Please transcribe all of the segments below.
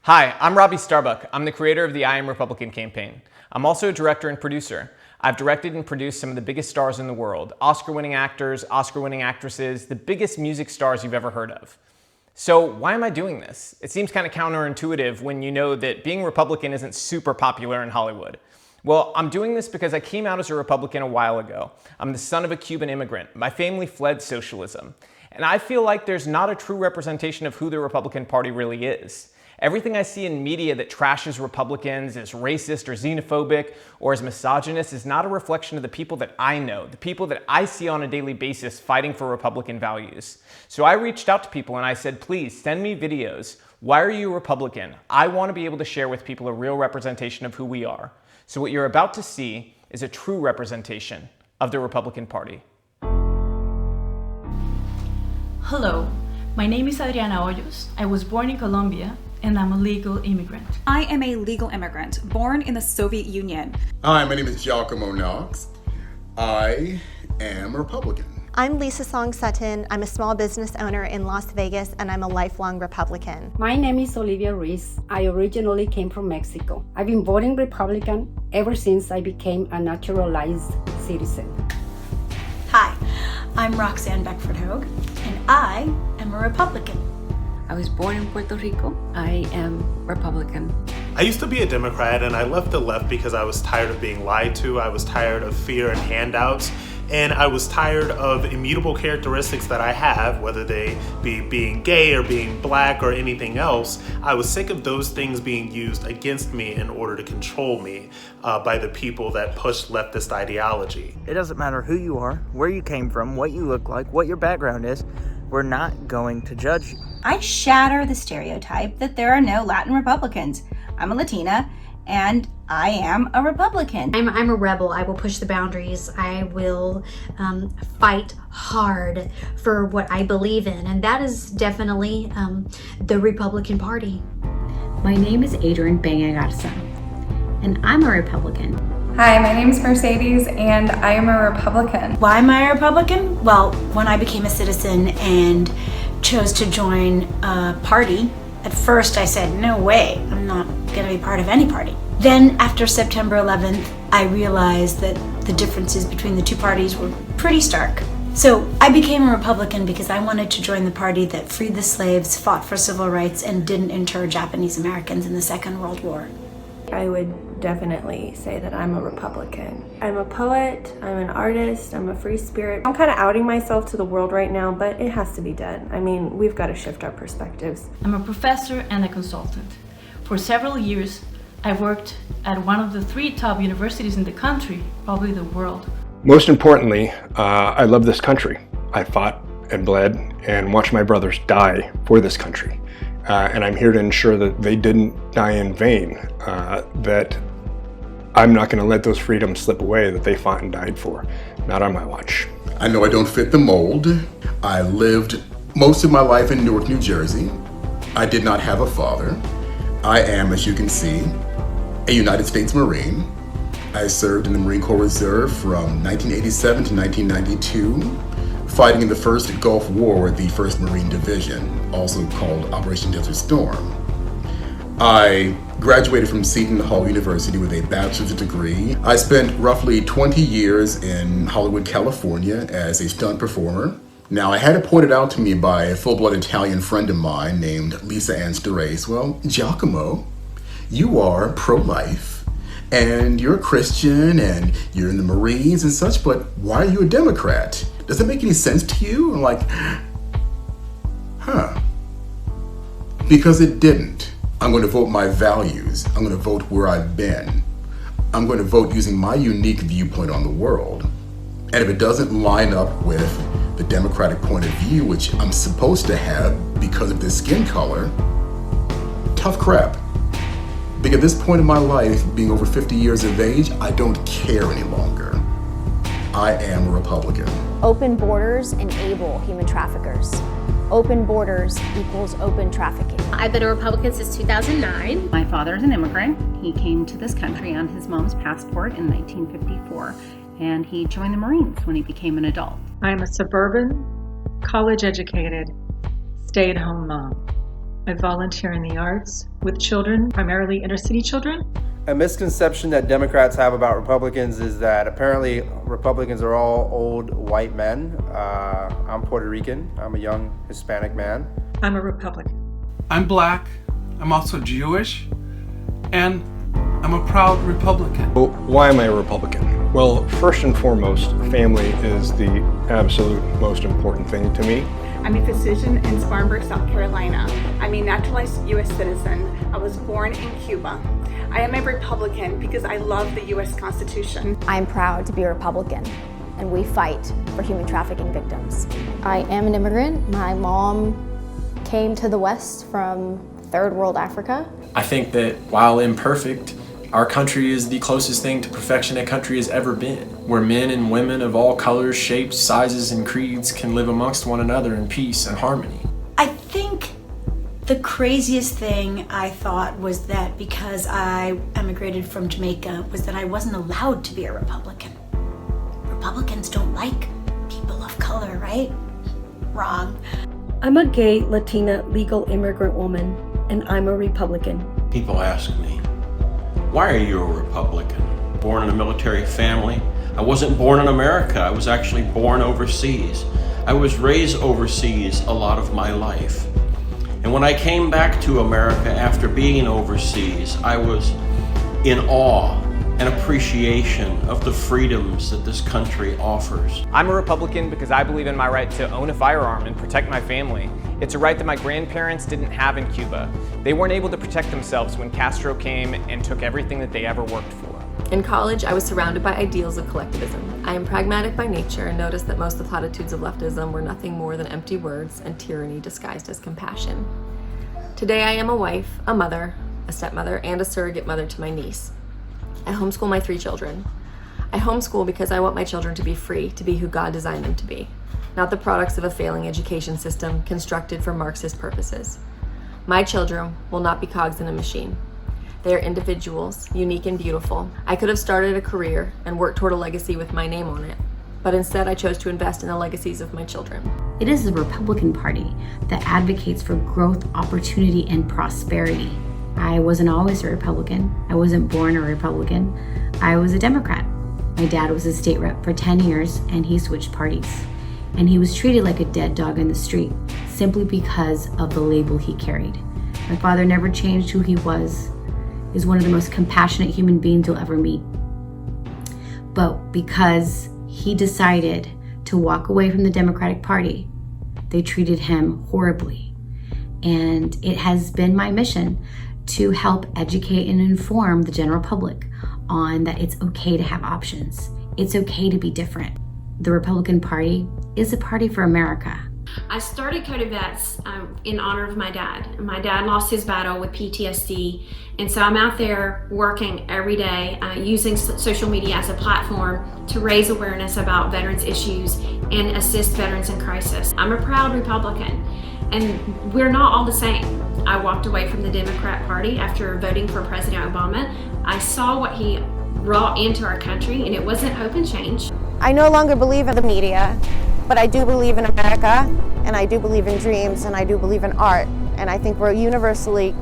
Hi, I'm Robby Starbuck. I'm the creator of the IAMREPUBLICAN campaign. I'm also a director and producer. I've directed and produced some of the biggest stars in the world, Oscar-winning actors, Oscar-winning actresses, the biggest music stars you've ever heard of. So why am I doing this? It seems kind of counterintuitive when you know that being Republican isn't super popular in Hollywood. Well, I'm doing this because I came out as a Republican a while ago. I'm the son of a Cuban immigrant. My family fled socialism. And I feel like there's not a true representation of who the Republican Party really is. Everything I see in media that trashes Republicans as racist or xenophobic or as misogynist is not a reflection of the people that I know, the people that I see on a daily basis fighting for Republican values. So I reached out to people and I said, please send me videos. Why are you a Republican? I want to be able to share with people a real representation of who we are. So what you're about to see is a true representation of the Republican Party. Hello, my name is Adriana Hoyos. I was born in Colombia and I'm a legal immigrant. I am a legal immigrant, born in the Soviet Union. Hi, my name is Giacomo Knox. I am a Republican. I'm Lisa Song Sutton. I'm a small business owner in Las Vegas and I'm a lifelong Republican. My name is Olivia Ruiz. I originally came from Mexico. I've been voting Republican ever since I became a naturalized citizen. Hi, I'm Roxanne Beckford-Hogue and I am a Republican. I was born in Puerto Rico. I am Republican. I used to be a Democrat and I left the left because I was tired of being lied to. I was tired of fear and handouts. And I was tired of immutable characteristics that I have, whether they be being gay or being black or anything else. I was sick of those things being used against me in order to control me by the people that push leftist ideology. It doesn't matter who you are, where you came from, what you look like, what your background is. We're not going to judge you. I shatter the stereotype that there are no Latin Republicans. I'm a Latina and I am a Republican. I'm a rebel. I will push the boundaries. I will fight hard for what I believe in, and that is definitely the Republican Party. My name is Adrian Banga Garza, and I'm a Republican. Hi, my name is Mercedes, and I am a Republican. Why am I a Republican? Well, when I became a citizen and chose to join a party, at first I said, no way, I'm not going to be part of any party. Then after September 11th, I realized that the differences between the two parties were pretty stark. So I became a Republican because I wanted to join the party that freed the slaves, fought for civil rights, and didn't inter Japanese Americans in the Second World War. I would definitely say that I'm a Republican. I'm a poet, I'm an artist, I'm a free spirit. I'm kind of outing myself to the world right now, but it has to be done. I mean, we've got to shift our perspectives. I'm a professor and a consultant. For several years, I worked at one of the 3 top universities in the country, probably the world. Most importantly, I love this country. I fought and bled and watched my brothers die for this country. And I'm here to ensure that they didn't die in vain, that I'm not going to let those freedoms slip away that they fought and died for. Not on my watch. I know I don't fit the mold. I lived most of my life in Newark, New Jersey. I did not have a father. I am, as you can see, a United States Marine. I served in the Marine Corps Reserve from 1987 to 1992. Fighting in the first Gulf War with the 1st Marine Division, also called Operation Desert Storm. I graduated from Seton Hall University with a bachelor's degree. I spent roughly 20 years in Hollywood, California as a stunt performer. Now, I had it pointed out to me by a full-blood Italian friend of mine named Lisa Ann Starace. Well, Giacomo, you are pro-life, and you're a Christian, and you're in the Marines and such, but why are you a Democrat? Does that make any sense to you? I'm like, because it didn't. I'm going to vote my values. I'm going to vote where I've been. I'm going to vote using my unique viewpoint on the world. And if it doesn't line up with the Democratic point of view, which I'm supposed to have because of this skin color, tough crap. Because at this point in my life, being over 50 years of age, I don't care any longer. I am a Republican. Open borders enable human traffickers. Open borders equals open trafficking. I've been a Republican since 2009. My father is an immigrant. He came to this country on his mom's passport in 1954, and he joined the Marines when he became an adult. I'm a suburban, college-educated, stay-at-home mom. I volunteer in the arts, with children, primarily inner city children. A misconception that Democrats have about Republicans is that apparently Republicans are all old white men. I'm Puerto Rican. I'm a young Hispanic man. I'm a Republican. I'm Black. I'm also Jewish. And I'm a proud Republican. Well, why am I a Republican? Well, first and foremost, family is the absolute most important thing to me. I'm a physician in Spartanburg, South Carolina. I'm a naturalized U.S. citizen. I was born in Cuba. I am a Republican because I love the U.S. Constitution. I'm proud to be a Republican, and we fight for human trafficking victims. I am an immigrant. My mom came to the West from third world Africa. I think that while imperfect, our country is the closest thing to perfection a country has ever been, where men and women of all colors, shapes, sizes, and creeds can live amongst one another in peace and harmony. I think the craziest thing I thought was that because I emigrated from Jamaica was that I wasn't allowed to be a Republican. Republicans don't like people of color, right? Wrong. I'm a gay Latina legal immigrant woman, and I'm a Republican. People ask me, why are you a Republican? Born in a military family. I wasn't born in America. I was actually born overseas. I was raised overseas a lot of my life. And when I came back to America after being overseas, I was in awe and appreciation of the freedoms that this country offers. I'm a Republican because I believe in my right to own a firearm and protect my family. It's a right that my grandparents didn't have in Cuba. They weren't able to protect themselves when Castro came and took everything that they ever worked for. In college, I was surrounded by ideals of collectivism. I am pragmatic by nature and noticed that most of the platitudes of leftism were nothing more than empty words and tyranny disguised as compassion. Today I am a wife, a mother, a stepmother, and a surrogate mother to my niece. I homeschool my 3 children. I homeschool because I want my children to be free, to be who God designed them to be, not the products of a failing education system constructed for Marxist purposes. My children will not be cogs in a machine. They are individuals, unique and beautiful. I could have started a career and worked toward a legacy with my name on it, but instead I chose to invest in the legacies of my children. It is the Republican Party that advocates for growth, opportunity, and prosperity. I wasn't always a Republican. I wasn't born a Republican. I was a Democrat. My dad was a state rep for 10 years and he switched parties. And he was treated like a dead dog in the street simply because of the label he carried. My father never changed who he was. He's one of the most compassionate human beings you'll ever meet. But because he decided to walk away from the Democratic Party, they treated him horribly. And it has been my mission to help educate and inform the general public on that it's okay to have options. It's okay to be different. The Republican Party is a party for America. I started Code of Vets in honor of my dad. My dad lost his battle with PTSD, and so I'm out there working every day using social media as a platform to raise awareness about veterans issues and assist veterans in crisis. I'm a proud Republican, and we're not all the same. I walked away from the Democrat Party after voting for President Obama. I saw what he brought into our country, and it wasn't hope and change. I no longer believe in the media, but I do believe in America, and I do believe in dreams, and I do believe in art. And I think we're universally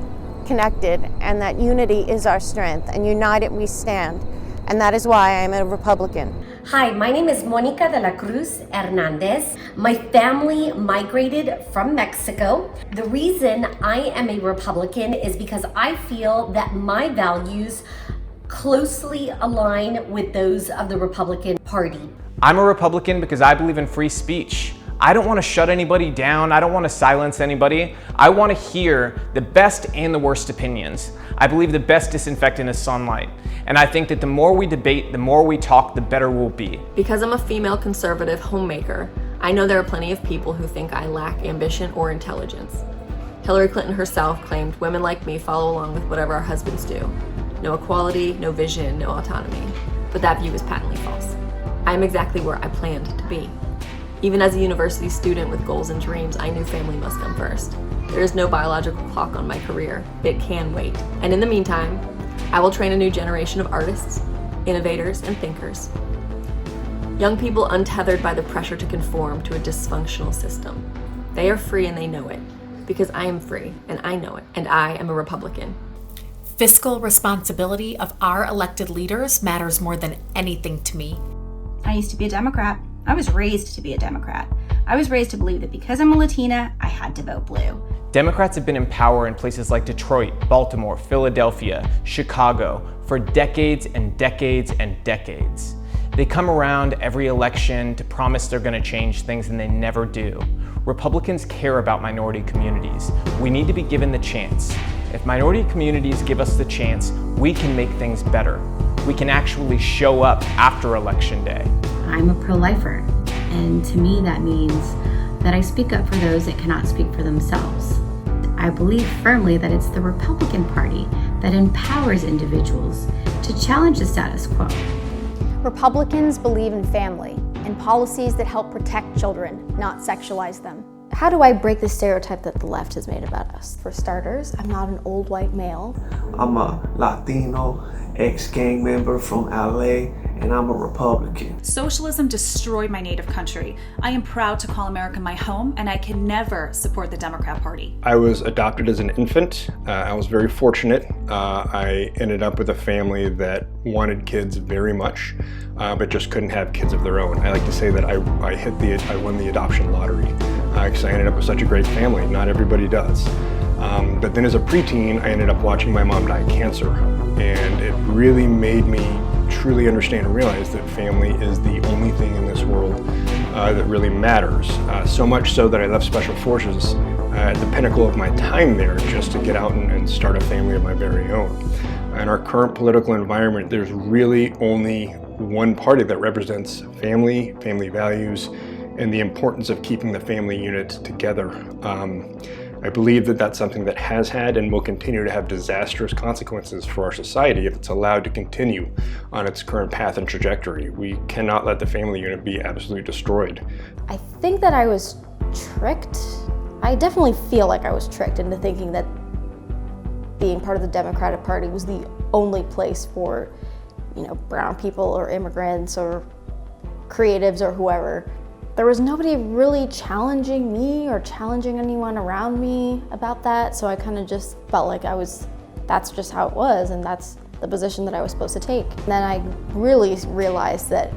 connected, and that unity is our strength, and united we stand. And that is why I am a Republican. Hi, my name is Monica de la Cruz Hernandez. My family migrated from Mexico. The reason I am a Republican is because I feel that my values closely align with those of the Republican Party. I'm a Republican because I believe in free speech. I don't want to shut anybody down. I don't want to silence anybody. I want to hear the best and the worst opinions. I believe the best disinfectant is sunlight. And I think that the more we debate, the more we talk, the better we'll be. Because I'm a female conservative homemaker, I know there are plenty of people who think I lack ambition or intelligence. Hillary Clinton herself claimed women like me follow along with whatever our husbands do. No equality, no vision, no autonomy. But that view is patently false. I am exactly where I planned to be. Even as a university student with goals and dreams, I knew family must come first. There is no biological clock on my career. It can wait. And in the meantime, I will train a new generation of artists, innovators, and thinkers. Young people untethered by the pressure to conform to a dysfunctional system. They are free and they know it. because I am free, and I know it, and I am a Republican. Fiscal responsibility of our elected leaders matters more than anything to me. I used to be a Democrat. I was raised to be a Democrat. I was raised to believe that because I'm a Latina, I had to vote blue. Democrats have been in power in places like Detroit, Baltimore, Philadelphia, Chicago for decades and decades and decades. They come around every election to promise they're going to change things, and they never do. Republicans care about minority communities. We need to be given the chance. If minority communities give us the chance, we can make things better. We can actually show up after Election Day. I'm a pro-lifer, and to me that means that I speak up for those that cannot speak for themselves. I believe firmly that it's the Republican Party that empowers individuals to challenge the status quo. Republicans believe in family and policies that help protect children, not sexualize them. How do I break the stereotype that the left has made about us? For starters, I'm not an old white male. I'm a Latino, ex-gang member from LA, and I'm a Republican. Socialism destroyed my native country. I am proud to call America my home, and I can never support the Democrat Party. I was adopted as an infant. I was very fortunate. I ended up with a family that wanted kids very much, but just couldn't have kids of their own. I like to say that I won the adoption lottery because I ended up with such a great family. Not everybody does. But then as a preteen, I ended up watching my mom die of cancer, and it really made me truly understand and realize that family is the only thing in this world that really matters. So much so that I left Special Forces at the pinnacle of my time there just to get out and start a family of my very own. In our current political environment, there's really only one party that represents family, family values, and the importance of keeping the family unit together. I believe that that's something that has had and will continue to have disastrous consequences for our society if it's allowed to continue on its current path and trajectory. We cannot let the family unit be absolutely destroyed. I think that I was tricked. I definitely feel like I was tricked into thinking that being part of the Democratic Party was the only place for, brown people or immigrants or creatives or whoever. There was nobody really challenging me or challenging anyone around me about that, so I kind of just felt like that's just how it was, and that's the position that I was supposed to take. And then I really realized that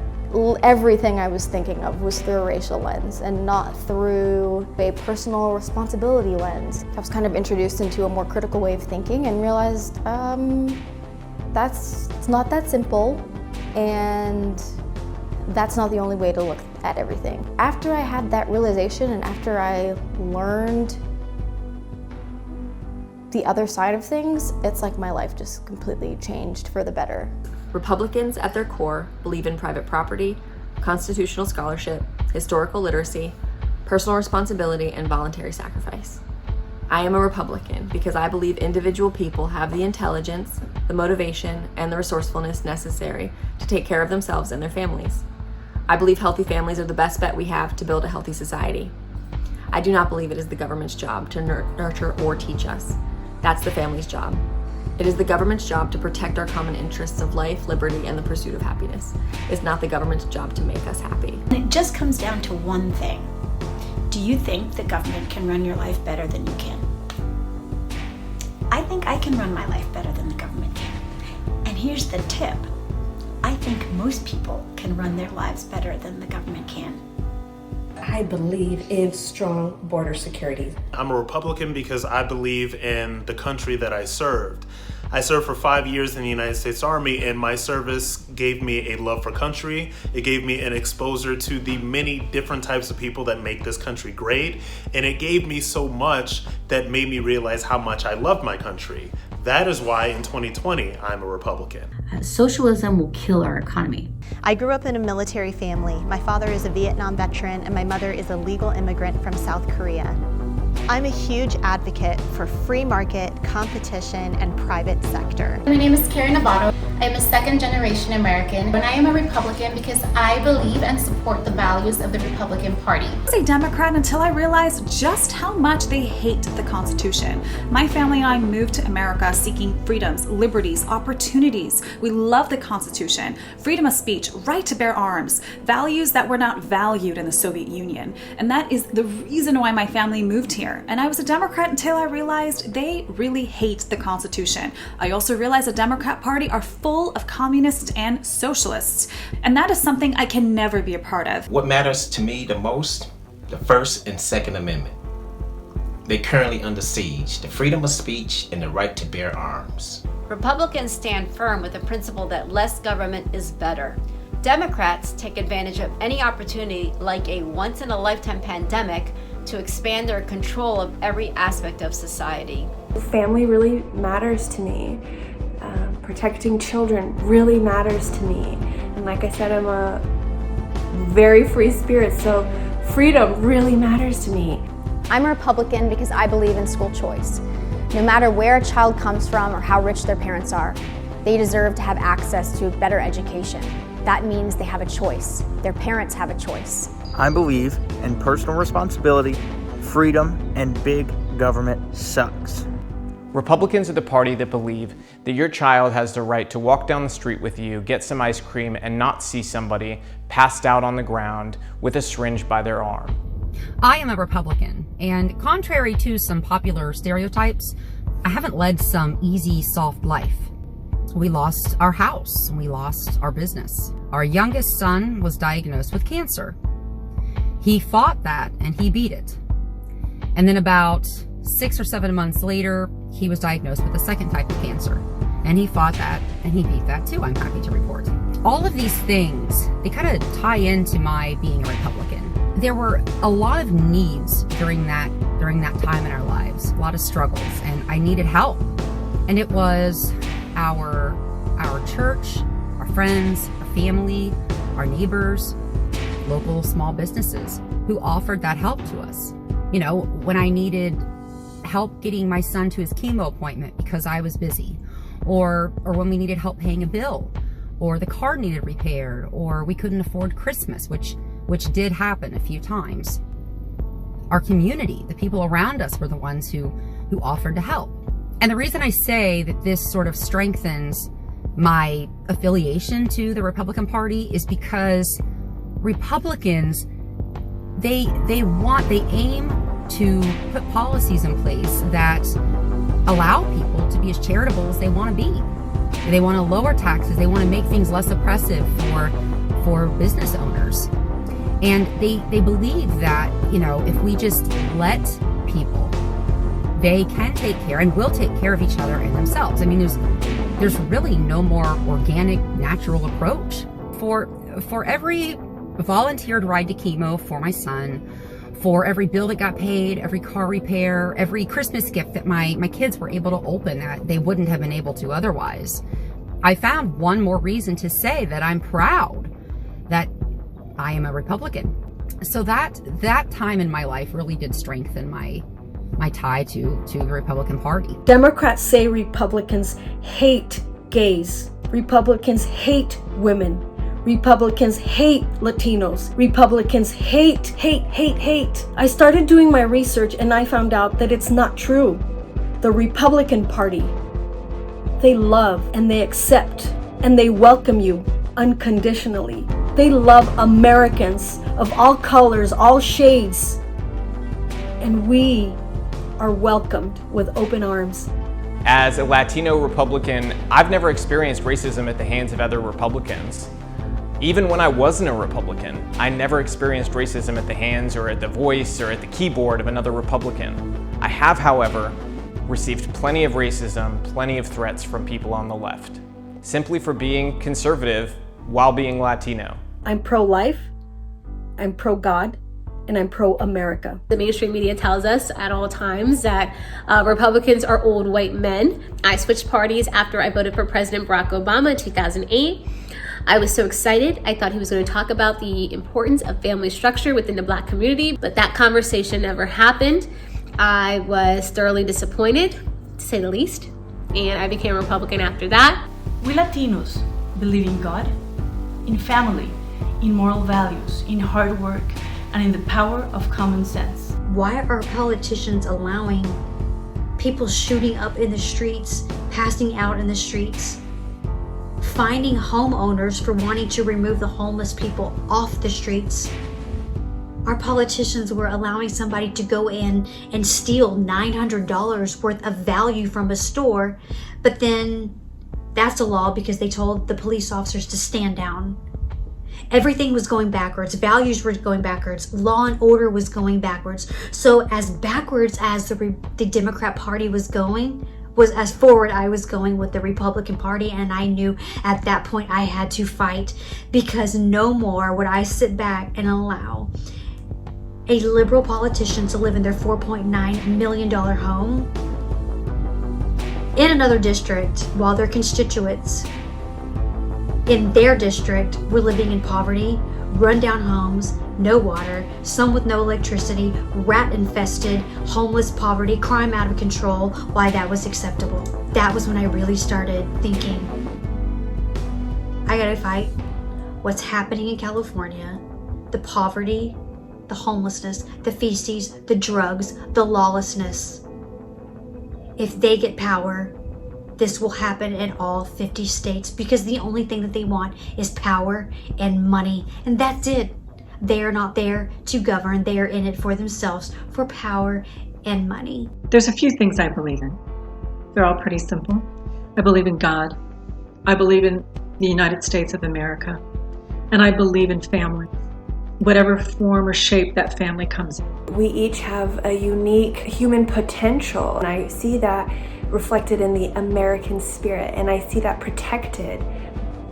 everything I was thinking of was through a racial lens and not through a personal responsibility lens. I was kind of introduced into a more critical way of thinking and realized it's not that simple, and that's not the only way to look at everything. After I had that realization and after I learned the other side of things, it's like my life just completely changed for the better. Republicans at their core believe in private property, constitutional scholarship, historical literacy, personal responsibility, and voluntary sacrifice. I am a Republican because I believe individual people have the intelligence, the motivation, and the resourcefulness necessary to take care of themselves and their families. I believe healthy families are the best bet we have to build a healthy society. I do not believe it is the government's job to nurture or teach us. That's the family's job. It is the government's job to protect our common interests of life, liberty, and the pursuit of happiness. It's not the government's job to make us happy. And it just comes down to one thing. Do you think the government can run your life better than you can? I think I can run my life better than the government can. And here's the tip. I think most people can run their lives better than the government can. I believe in strong border security. I'm a Republican because I believe in the country that I served. I served for 5 years in the United States Army, and my service gave me a love for country. It gave me an exposure to the many different types of people that make this country great, and it gave me so much that made me realize how much I loved my country. That is why in 2020, I'm a Republican. Socialism will kill our economy. I grew up in a military family. My father is a Vietnam veteran and my mother is a legal immigrant from South Korea. I'm a huge advocate for free market, competition, and private sector. My name is Kerrang. I am a second-generation American, and I am a Republican because I believe and support the values of the Republican Party. I was a Democrat until I realized just how much they hate the Constitution. My family and I moved to America seeking freedoms, liberties, opportunities. We love the Constitution, freedom of speech, right to bear arms, values that were not valued in the Soviet Union. And that is the reason why my family moved here. either. And I was a Democrat until I realized they really hate the Constitution. I also realized the Democrat Party are full of communists and socialists. And that is something I can never be a part of. What matters to me the most? The First and Second Amendment. They're currently under siege. The freedom of speech and the right to bear arms. Republicans stand firm with the principle that less government is better. Democrats take advantage of any opportunity, like a once-in-a-lifetime pandemic, to expand their control of every aspect of society. Family really matters to me. Protecting children really matters to me. And like I said, I'm a very free spirit, so freedom really matters to me. I'm a Republican because I believe in school choice. No matter where a child comes from or how rich their parents are, they deserve to have access to a better education. That means they have a choice. Their parents have a choice. I believe in personal responsibility, freedom, and big government sucks. Republicans are the party that believe that your child has the right to walk down the street with you, get some ice cream, and not see somebody passed out on the ground with a syringe by their arm. I am a Republican, and contrary to some popular stereotypes, I haven't led some easy, soft life. We lost our house, and we lost our business. Our youngest son was diagnosed with cancer. He fought that, and he beat it. And then about 6 or 7 months later, he was diagnosed with a second type of cancer. And he fought that, and he beat that too, I'm happy to report. All of these things, they kind of tie into my being a Republican. There were a lot of needs during that time in our lives, a lot of struggles, and I needed help. And it was our church, our friends, our family, our neighbors, local small businesses who offered that help to us. You know, when I needed help getting my son to his chemo appointment because I was busy, or when we needed help paying a bill, or the car needed repaired, or we couldn't afford Christmas, which did happen a few times. Our community, the people around us, were the ones who offered to help. And the reason I say that this sort of strengthens my affiliation to the Republican Party is because Republicans, they aim to put policies in place that allow people to be as charitable as they want to be. They want to lower taxes. They want to make things less oppressive for business owners. And they believe that, you know, if we just let people, they can take care and will take care of each other and themselves. I mean, there's really no more organic, natural approach. For every volunteered ride to chemo for my son, for every bill that got paid, every car repair, every Christmas gift that my kids were able to open that they wouldn't have been able to otherwise, I found one more reason to say that I'm proud that I am a Republican. So that time in my life really did strengthen my tie to the Republican Party. Democrats say Republicans hate gays. Republicans hate women. Republicans hate Latinos. Republicans hate. I started doing my research and I found out that it's not true. The Republican Party, they love and they accept and they welcome you unconditionally. They love Americans of all colors, all shades. And we are welcomed with open arms. As a Latino Republican, I've never experienced racism at the hands of other Republicans. Even when I wasn't a Republican, I never experienced racism at the hands or at the voice or at the keyboard of another Republican. I have, however, received plenty of racism, plenty of threats from people on the left, simply for being conservative while being Latino. I'm pro-life, I'm pro-God, and I'm pro-America. The mainstream media tells us at all times that Republicans are old white men. I switched parties after I voted for President Barack Obama in 2008. I was so excited. I thought he was going to talk about the importance of family structure within the Black community, but that conversation never happened. I was thoroughly disappointed, to say the least, and I became a Republican after that. We Latinos believe in God, in family, in moral values, in hard work, and in the power of common sense. Why are politicians allowing people shooting up in the streets, passing out in the streets, finding homeowners for wanting to remove the homeless people off the streets? Our politicians were allowing somebody to go in and steal $900 worth of value from a store, but then that's a law because they told the police officers to stand down. Everything was going backwards. Values were going backwards. Law and order was going backwards. So as backwards as the Democrat Party was going, was as forward I was going with the Republican Party, and I knew at that point I had to fight, because no more would I sit back and allow a liberal politician to live in their $4.9 million home in another district while their constituents in their district were living in poverty, rundown homes, no water, some with no electricity, rat-infested, homeless, poverty, crime out of control, why that was acceptable. That was when I really started thinking, I gotta fight what's happening in California, the poverty, the homelessness, the feces, the drugs, the lawlessness. If they get power, this will happen in all 50 states, because the only thing that they want is power and money. And that's it. They are not there to govern. They are in it for themselves, for power and money. There's a few things I believe in. They're all pretty simple. I believe in God. I believe in the United States of America. And I believe in family, whatever form or shape that family comes in. We each have a unique human potential, and I see that reflected in the American spirit, and I see that protected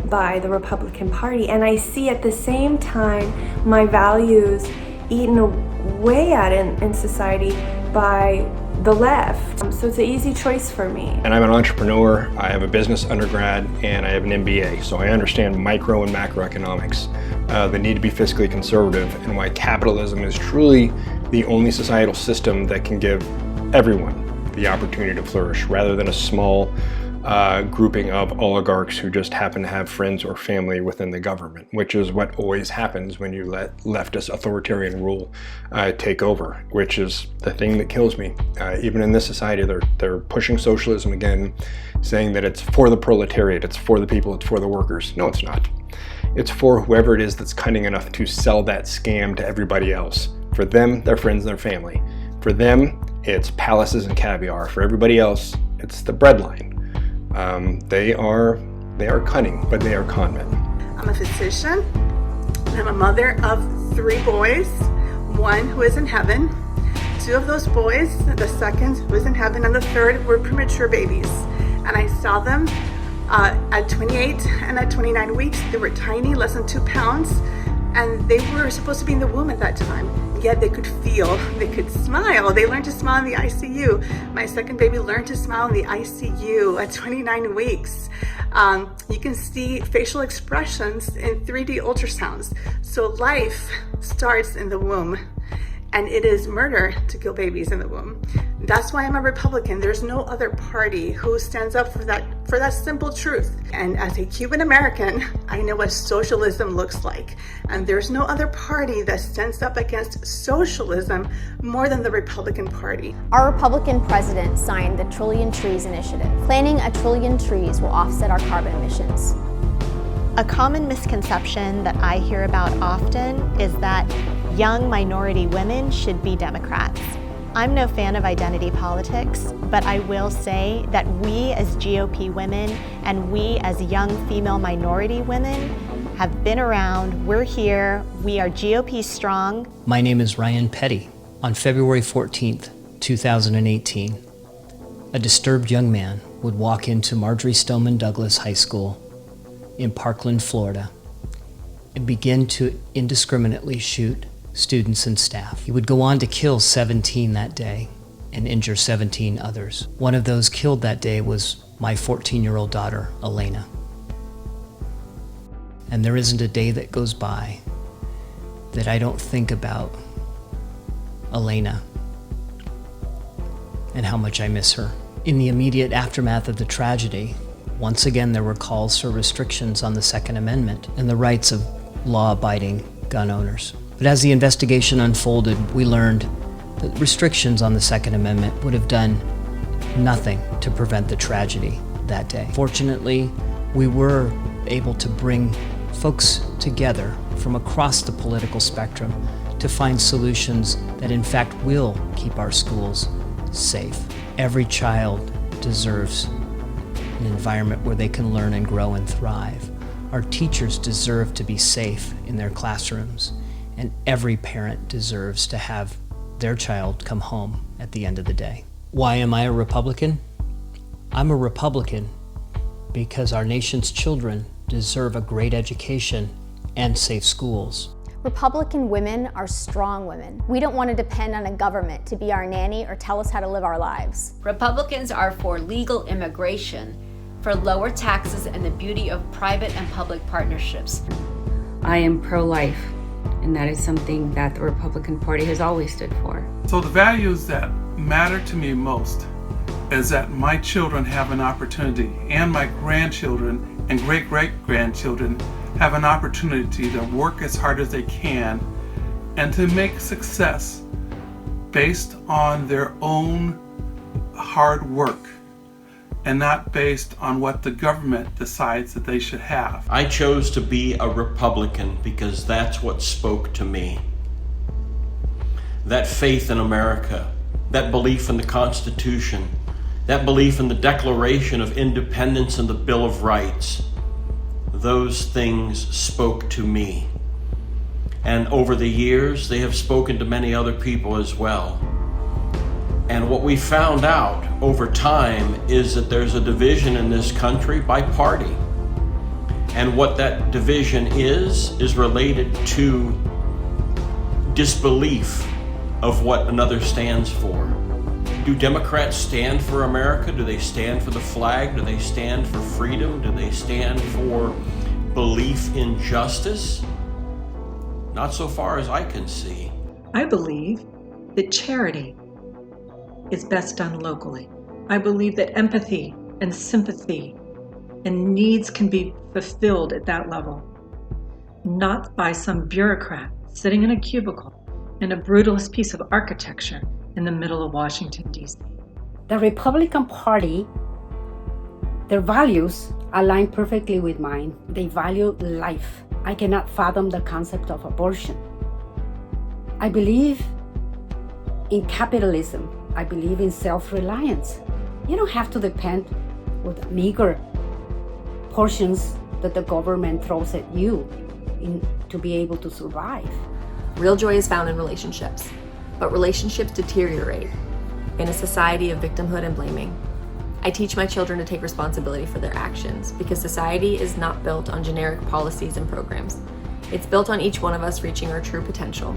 by the Republican Party, and I see at the same time my values eaten away at in society by the left. So it's an easy choice for me. And I'm an entrepreneur. I have a business undergrad and I have an MBA, so I understand micro and macroeconomics, the need to be fiscally conservative, and why capitalism is truly the only societal system that can give everyone the opportunity to flourish, rather than a small grouping of oligarchs who just happen to have friends or family within the government, which is what always happens when you let leftist authoritarian rule take over, which is the thing that kills me. Even in this society, they're pushing socialism again, saying that it's for the proletariat, it's for the people, it's for the workers. No, it's not. It's for whoever it is that's cunning enough to sell that scam to everybody else. For them, their friends, their family. For them, it's palaces and caviar. For everybody else, it's the breadline. They are cunning, but they are con men. I'm a physician. I'm a mother of 3 boys, 1 who is in heaven. 2 of those boys, the second was in heaven, and the 3rd were premature babies. And I saw them at 28 and at 29 weeks. They were tiny, less than 2 pounds, and they were supposed to be in the womb at that time. Yet they could feel, they could smile. They learned to smile in the ICU. My second baby learned to smile in the ICU at 29 weeks. You can see facial expressions in 3D ultrasounds. So life starts in the womb, and it is murder to kill babies in the womb. That's why I'm a Republican. There's no other party who stands up for that simple truth. And as a Cuban-American, I know what socialism looks like. And there's no other party that stands up against socialism more than the Republican Party. Our Republican president signed the Trillion Trees Initiative. Planting 1 trillion trees will offset our carbon emissions. A common misconception that I hear about often is that young minority women should be Democrats. I'm no fan of identity politics, but I will say that we as GOP women and we as young female minority women have been around, we're here, we are GOP strong. My name is Ryan Petty. On February 14th, 2018, a disturbed young man would walk into Marjorie Stoneman Douglas High School in Parkland, Florida, and begin to indiscriminately shoot students and staff. He would go on to kill 17 that day and injure 17 others. One of those killed that day was my 14-year-old daughter, Elena. And there isn't a day that goes by that I don't think about Elena and how much I miss her. In the immediate aftermath of the tragedy, once again there were calls for restrictions on the Second Amendment and the rights of law-abiding gun owners. But as the investigation unfolded, we learned that restrictions on the Second Amendment would have done nothing to prevent the tragedy that day. Fortunately, we were able to bring folks together from across the political spectrum to find solutions that in fact will keep our schools safe. Every child deserves an environment where they can learn and grow and thrive. Our teachers deserve to be safe in their classrooms, and every parent deserves to have their child come home at the end of the day. Why am I a Republican? I'm a Republican because our nation's children deserve a great education and safe schools. Republican women are strong women. We don't want to depend on a government to be our nanny or tell us how to live our lives. Republicans are for legal immigration, for lower taxes and the beauty of private and public partnerships. I am pro-life, and that is something that the Republican Party has always stood for. So the values that matter to me most is that my children have an opportunity, and my grandchildren and great-great-grandchildren have an opportunity to work as hard as they can and to make success based on their own hard work and not based on what the government decides that they should have. I chose to be a Republican because that's what spoke to me. That faith in America, that belief in the Constitution, that belief in the Declaration of Independence and the Bill of Rights, those things spoke to me. And over the years, they have spoken to many other people as well. And what we found out over time is that there's a division in this country by party. And what that division is related to disbelief of what another stands for. Do Democrats stand for America? Do they stand for the flag? Do they stand for freedom? Do they stand for belief in justice? Not so far as I can see. I believe that charity is best done locally. I believe that empathy and sympathy and needs can be fulfilled at that level, not by some bureaucrat sitting in a cubicle in a brutalist piece of architecture in the middle of Washington, D.C. The Republican Party, their values align perfectly with mine. They value life. I cannot fathom the concept of abortion. I believe in capitalism. I believe in self-reliance. You don't have to depend with meager portions that the government throws at you to be able to survive. Real joy is found in relationships, but relationships deteriorate in a society of victimhood and blaming. I teach my children to take responsibility for their actions because society is not built on generic policies and programs. It's built on each one of us reaching our true potential.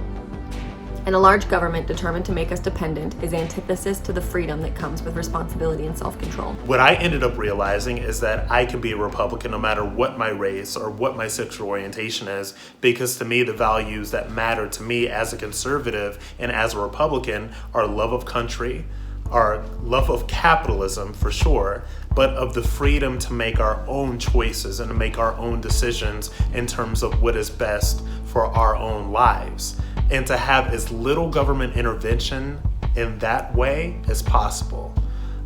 And a large government determined to make us dependent is antithesis to the freedom that comes with responsibility and self-control. What I ended up realizing is that I can be a Republican no matter what my race or what my sexual orientation is, because to me the values that matter to me as a conservative and as a Republican are love of country, our love of capitalism for sure, but of the freedom to make our own choices and to make our own decisions in terms of what is best for our own lives, and to have as little government intervention in that way as possible.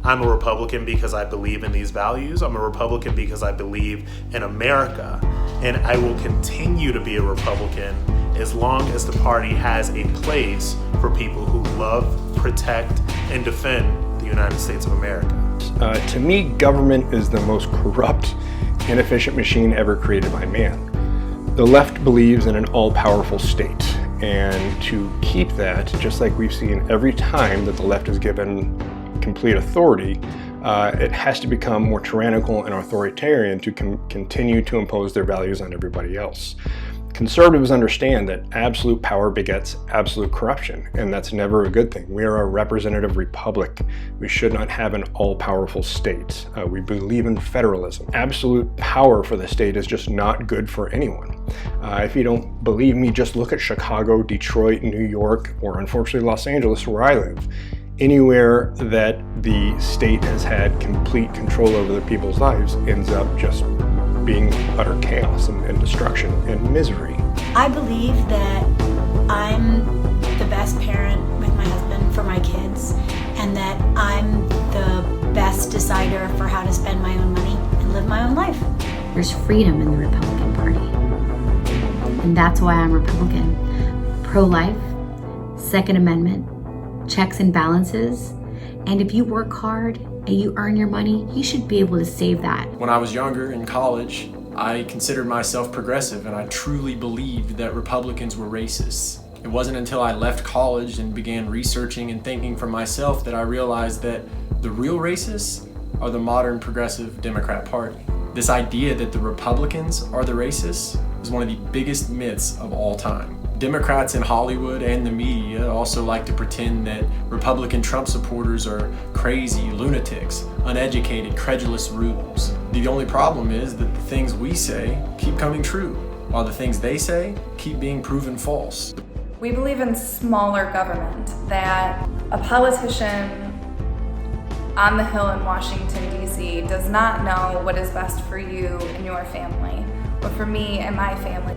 I'm a Republican because I believe in these values. I'm a Republican because I believe in America, and I will continue to be a Republican as long as the party has a place for people who love, protect, and defend the United States of America. To me, government is the most corrupt, inefficient machine ever created by man. The left believes in an all-powerful state, and to keep that, just like we've seen every time that the left is given complete authority, it has to become more tyrannical and authoritarian to continue to impose their values on everybody else. Conservatives understand that absolute power begets absolute corruption, and that's never a good thing. We are a representative republic. We should not have an all-powerful state. We believe in federalism. Absolute power for the state is just not good for anyone. If you don't believe me, just look at Chicago, Detroit, New York, or unfortunately Los Angeles, where I live. Anywhere that the state has had complete control over the people's lives ends up just being utter chaos and destruction and misery. I believe that I'm the best parent with my husband for my kids, and that I'm the best decider for how to spend my own money and live my own life. There's freedom in the Republican Party, and that's why I'm Republican. Pro-life, Second Amendment, checks and balances, and if you work hard and you earn your money, you should be able to save that. When I was younger in college, I considered myself progressive, and I truly believed that Republicans were racists. It wasn't until I left college and began researching and thinking for myself that I realized that the real racists are the modern progressive Democrat Party. This idea that the Republicans are the racists is one of the biggest myths of all time. Democrats in Hollywood and the media also like to pretend that Republican Trump supporters are crazy lunatics, uneducated, credulous rubes. The only problem is that the things we say keep coming true, while the things they say keep being proven false. We believe in smaller government, that a politician on the Hill in Washington, D.C. does not know what is best for you and your family, or for me and my family.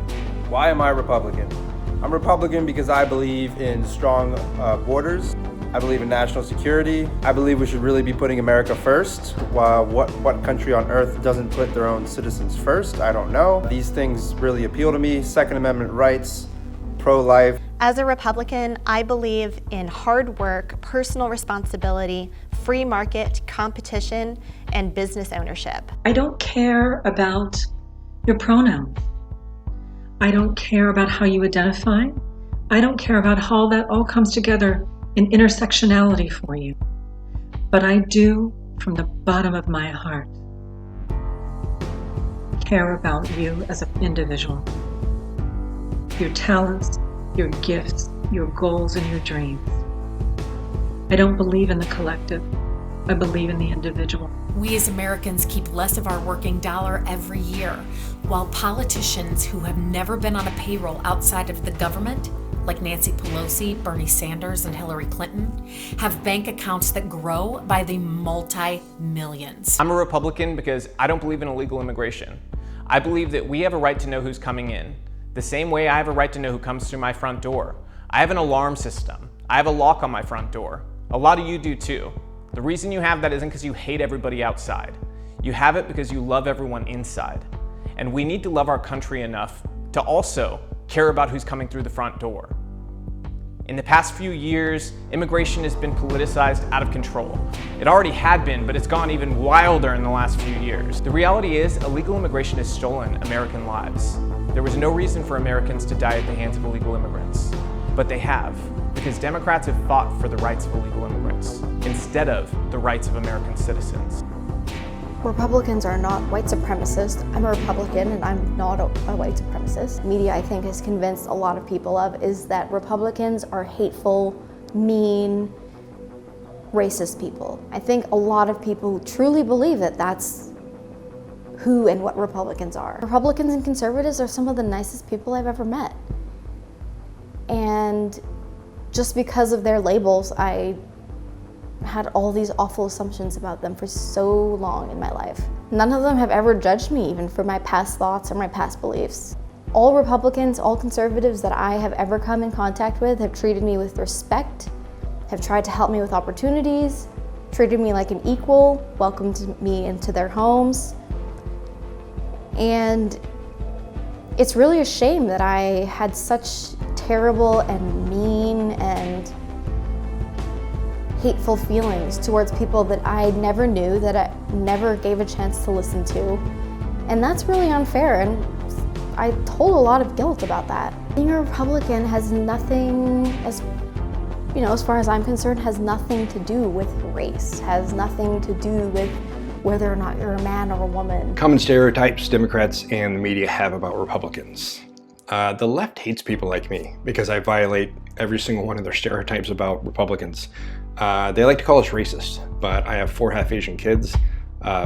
Why am I Republican? I'm Republican because I believe in strong borders. I believe in national security. I believe we should really be putting America first. What country on earth doesn't put their own citizens first? I don't know. These things really appeal to me. Second Amendment rights, pro-life. As a Republican, I believe in hard work, personal responsibility, free market, competition, and business ownership. I don't care about your pronouns. I don't care about how you identify. I don't care about how that all comes together in intersectionality for you. But I do, from the bottom of my heart, care about you as an individual. Your talents, your gifts, your goals, and your dreams. I don't believe in the collective. I believe in the individual. We as Americans keep less of our working dollar every year, while politicians who have never been on a payroll outside of the government, like Nancy Pelosi, Bernie Sanders, and Hillary Clinton, have bank accounts that grow by the multi-millions. I'm a Republican because I don't believe in illegal immigration. I believe that we have a right to know who's coming in, the same way I have a right to know who comes through my front door. I have an alarm system. I have a lock on my front door. A lot of you do too. The reason you have that isn't because you hate everybody outside. You have it because you love everyone inside. And we need to love our country enough to also care about who's coming through the front door. In the past few years, immigration has been politicized out of control. It already had been, but it's gone even wilder in the last few years. The reality is, illegal immigration has stolen American lives. There was no reason for Americans to die at the hands of illegal immigrants, but they have, because Democrats have fought for the rights of illegal immigrants instead of the rights of American citizens. Republicans are not white supremacists. I'm a Republican and I'm not a white supremacist. Media, I think, has convinced a lot of people of is that Republicans are hateful, mean, racist people. I think a lot of people truly believe that that's who and what Republicans are. Republicans and conservatives are some of the nicest people I've ever met. And just because of their labels, I had all these awful assumptions about them for so long in my life. None of them have ever judged me even for my past thoughts or my past beliefs. All Republicans, all conservatives that I have ever come in contact with have treated me with respect, have tried to help me with opportunities, treated me like an equal, welcomed me into their homes. And it's really a shame that I had such terrible and mean and hateful feelings towards people that I never knew, that I never gave a chance to listen to. And that's really unfair, and I hold a lot of guilt about that. Being a Republican has nothing, as far as I'm concerned, has nothing to do with race, has nothing to do with whether or not you're a man or a woman. Common stereotypes Democrats and the media have about Republicans. The left hates people like me because I violate every single one of their stereotypes about Republicans. They like to call us racist, but I have 4 half-Asian kids,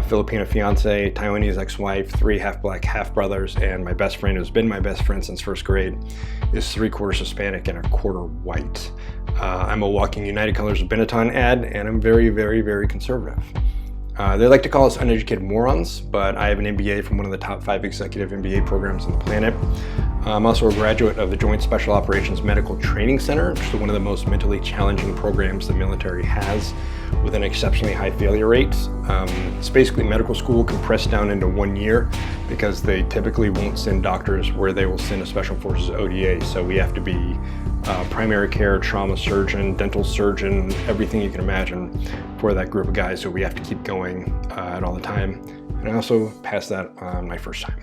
Filipino fiance, Taiwanese ex-wife, 3 half-black half-brothers, and my best friend, who's been my best friend since first grade, is 3/4 Hispanic and 1/4 white. I'm a walking United Colors of Benetton ad, and I'm very, very, very conservative. They like to call us uneducated morons, but I have an MBA from one of the top 5 executive MBA programs on the planet. I'm also a graduate of the Joint Special Operations Medical Training Center, which is one of the most mentally challenging programs the military has, with an exceptionally high failure rate. It's basically medical school compressed down into 1 year because they typically won't send doctors where they will send a Special Forces ODA, so we have to be primary care, trauma surgeon, dental surgeon, everything you can imagine for that group of guys. So we have to keep going at all the time. And I also passed that on my first time.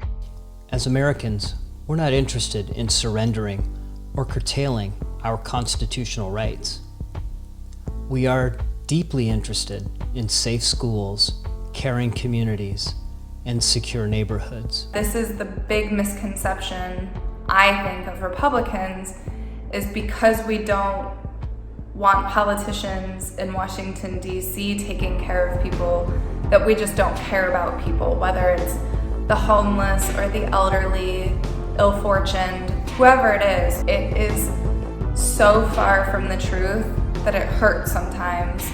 As Americans, we're not interested in surrendering or curtailing our constitutional rights. We are deeply interested in safe schools, caring communities, and secure neighborhoods. This is the big misconception, I think, of Republicans, is because we don't want politicians in Washington, D.C. taking care of people, that we just don't care about people, whether it's the homeless or the elderly, ill-fortuned, whoever it is so far from the truth that it hurts sometimes.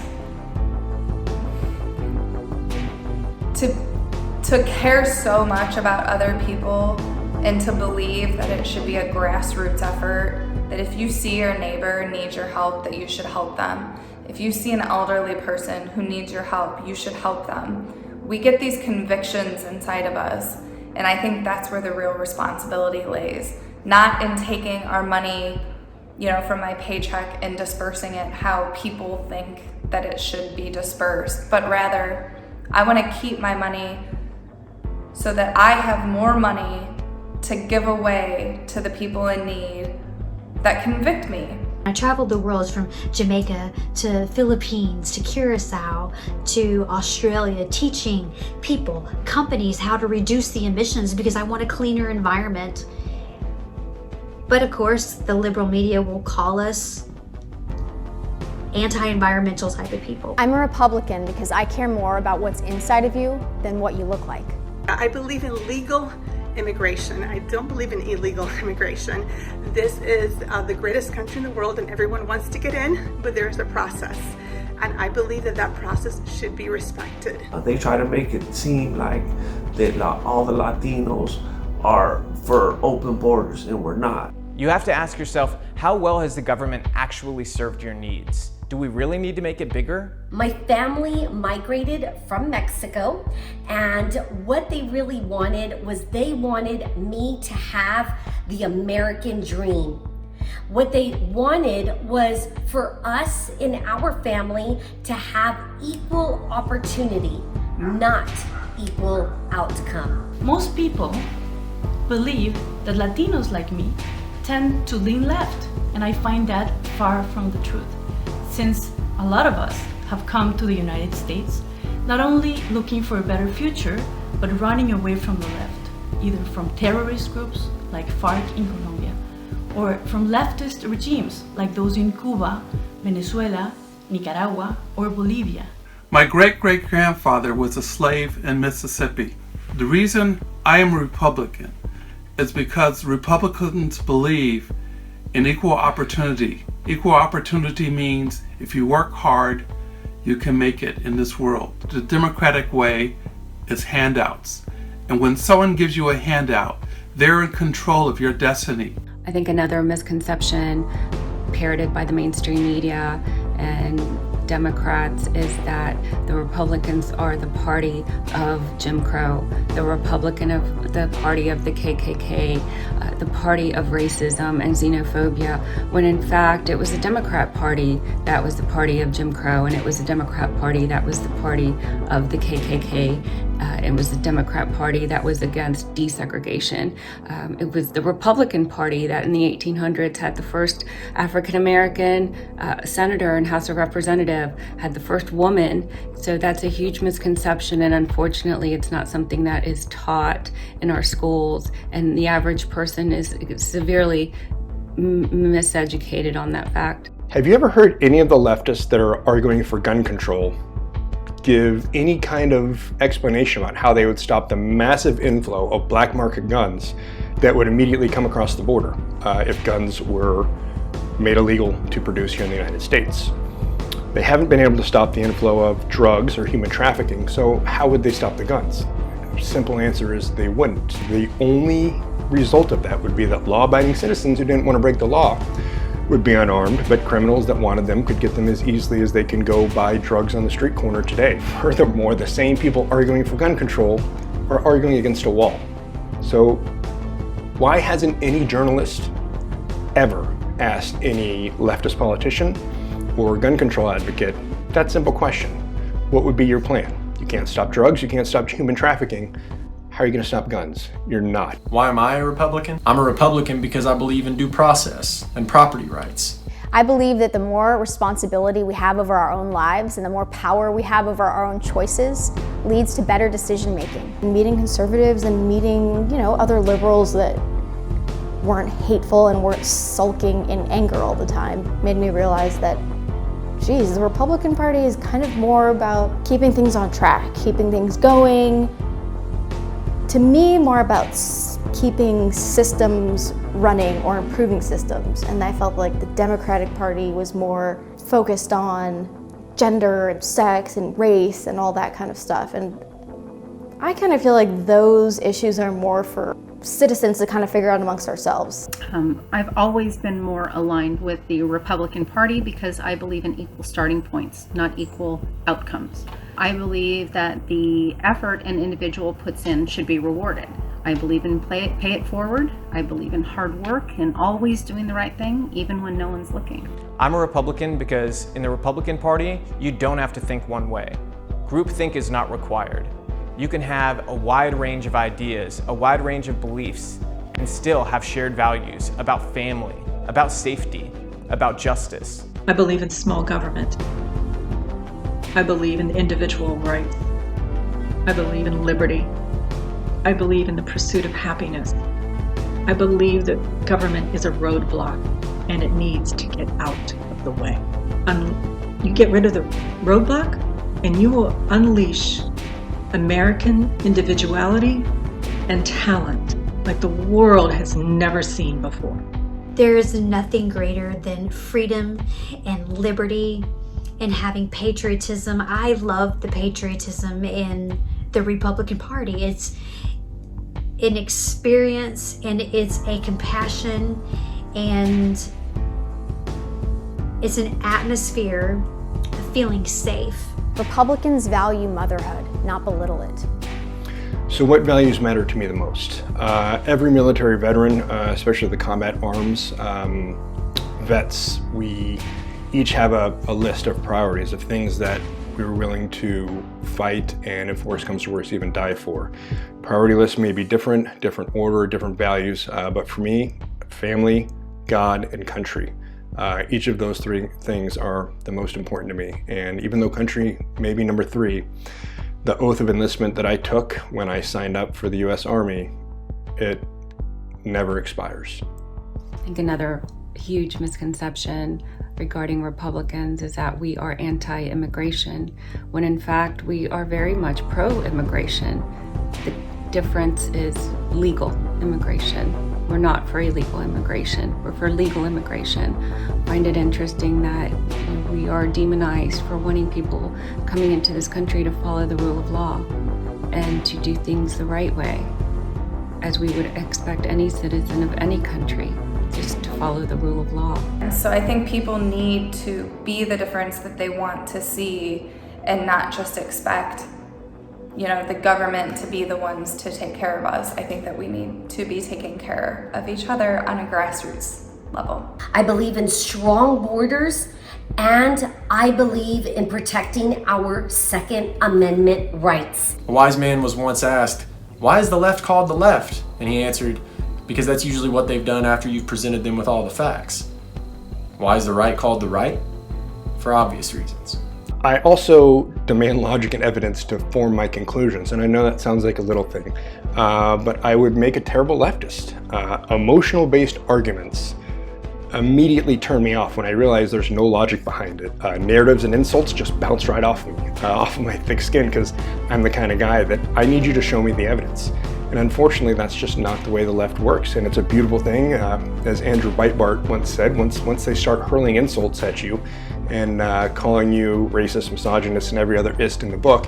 To care so much about other people and to believe that it should be a grassroots effort, that if you see your neighbor needs your help, that you should help them. If you see an elderly person who needs your help, you should help them. We get these convictions inside of us, and I think that's where the real responsibility lays. Not in taking our money, from my paycheck and dispersing it how people think that it should be dispersed, but rather, I want to keep my money so that I have more money to give away to the people in need that convict me. I traveled the world from Jamaica to Philippines to Curacao to Australia, teaching people, companies how to reduce the emissions because I want a cleaner environment. But of course, the liberal media will call us anti-environmental type of people. I'm a Republican because I care more about what's inside of you than what you look like. I believe in legal immigration. I don't believe in illegal immigration. This is the greatest country in the world and everyone wants to get in, but there's a process. And I believe that process should be respected. They try to make it seem like that all the Latinos are for open borders, and we're not. You have to ask yourself, how well has the government actually served your needs? Do we really need to make it bigger? My family migrated from Mexico, and what they really wanted was they wanted me to have the American dream. What they wanted was for us in our family to have equal opportunity, not equal outcome. Most people believe that Latinos like me tend to lean left, and I find that far from the truth. Since a lot of us have come to the United States, not only looking for a better future, but running away from the left, either from terrorist groups like FARC in Colombia, or from leftist regimes like those in Cuba, Venezuela, Nicaragua, or Bolivia. My great-great-grandfather was a slave in Mississippi. The reason I am a Republican is because Republicans believe in equal opportunity. Equal opportunity means if you work hard, you can make it in this world. The Democratic way is handouts. And when someone gives you a handout, they're in control of your destiny. I think another misconception parroted by the mainstream media and Democrats is that the Republicans are the party of Jim Crow, the Republican of the party of the KKK, the party of racism and xenophobia, when in fact it was the Democrat Party that was the party of Jim Crow, and it was the Democrat Party that was the party of the KKK. It was the Democrat Party that was against desegregation. It was the Republican Party that in the 1800s had the first African-American senator and House of Representatives, had the first woman. So that's a huge misconception, and unfortunately it's not something that is taught in our schools, and the average person is severely miseducated on that fact. Have you ever heard any of the leftists that are arguing for gun control give any kind of explanation about how they would stop the massive inflow of black market guns that would immediately come across the border if guns were made illegal to produce here in the United States? They haven't been able to stop the inflow of drugs or human trafficking, so how would they stop the guns? The simple answer is they wouldn't. The only result of that would be that law-abiding citizens who didn't want to break the law would be unarmed, but criminals that wanted them could get them as easily as they can go buy drugs on the street corner today. Furthermore, the same people arguing for gun control are arguing against a wall. So why hasn't any journalist ever asked any leftist politician or gun control advocate that simple question: what would be your plan? You can't stop drugs, you can't stop human trafficking. How are you going to stop guns? You're not. Why am I a Republican? I'm a Republican because I believe in due process and property rights. I believe that the more responsibility we have over our own lives and the more power we have over our own choices leads to better decision making. Meeting conservatives and meeting, other liberals that weren't hateful and weren't sulking in anger all the time made me realize that, geez, the Republican Party is kind of more about keeping things on track, keeping things going. To me, more about keeping systems running or improving systems. And I felt like the Democratic Party was more focused on gender and sex and race and all that kind of stuff. And I kind of feel like those issues are more for citizens to kind of figure out amongst ourselves. I've always been more aligned with the Republican Party because I believe in equal starting points, not equal outcomes. I believe that the effort an individual puts in should be rewarded. I believe in pay it forward. I believe in hard work and always doing the right thing, even when no one's looking. I'm a Republican because in the Republican Party, you don't have to think one way. Groupthink is not required. You can have a wide range of ideas, a wide range of beliefs, and still have shared values about family, about safety, about justice. I believe in small government. I believe in individual rights. I believe in liberty. I believe in the pursuit of happiness. I believe that government is a roadblock and it needs to get out of the way. You get rid of the roadblock and you will unleash American individuality and talent like the world has never seen before. There is nothing greater than freedom and liberty and having patriotism. I love the patriotism in the Republican Party. It's an experience and it's a compassion and it's an atmosphere of feeling safe. Republicans value motherhood, not belittle it. So what values matter to me the most? Every military veteran, especially the combat arms vets, we each have a list of priorities of things that we were willing to fight and, if worse comes to worse, even die for. Priority lists may be different order, different values, but for me, family, God, and country. Each of those three things are the most important to me. And even though country may be number 3, the oath of enlistment that I took when I signed up for the U.S. Army, it never expires. I think another huge misconception regarding Republicans is that we are anti-immigration, when in fact we are very much pro-immigration. The difference is legal immigration. We're not for illegal immigration, we're for legal immigration. I find it interesting that we are demonized for wanting people coming into this country to follow the rule of law and to do things the right way, as we would expect any citizen of any country just to follow the rule of law. And so I think people need to be the difference that they want to see and not just expect, the government to be the ones to take care of us. I think that we need to be taking care of each other on a grassroots level. I believe in strong borders and I believe in protecting our Second Amendment rights. A wise man was once asked, "Why is the left called the left?" And he answered, "Because that's usually what they've done after you've presented them with all the facts." Why is the right called the right? For obvious reasons. I also demand logic and evidence to form my conclusions, and I know that sounds like a little thing, but I would make a terrible leftist. Emotional-based arguments immediately turn me off when I realize there's no logic behind it. Narratives and insults just bounce right off of me, off of my thick skin, because I'm the kind of guy that I need you to show me the evidence. And unfortunately, that's just not the way the left works, and it's a beautiful thing. As Andrew Breitbart once said, once they start hurling insults at you and calling you racist, misogynist, and every other ist in the book,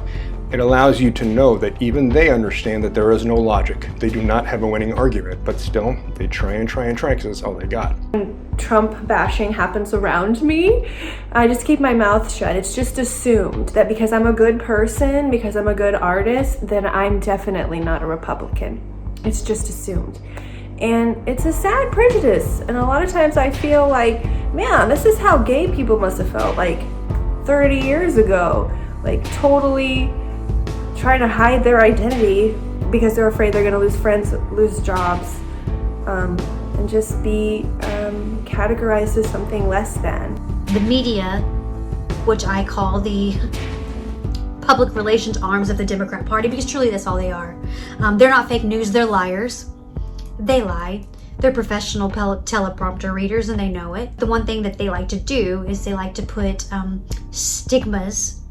it allows you to know that even they understand that there is no logic. They do not have a winning argument, but still, they try because it's all they got. Trump bashing happens around me, I just keep my mouth shut. It's just assumed that because I'm a good person, because I'm a good artist, then I'm definitely not a Republican. It's just assumed. And it's a sad prejudice. And a lot of times I feel like, man, this is how gay people must have felt like 30 years ago. Like totally trying to hide their identity because they're afraid they're going to lose friends, lose jobs, and just be categorized as something less than. The media, which I call the public relations arms of the Democrat Party, because truly that's all they are. They're not fake news, they're liars. They lie. They're professional teleprompter readers and they know it. The one thing that they like to do is they like to put stigmas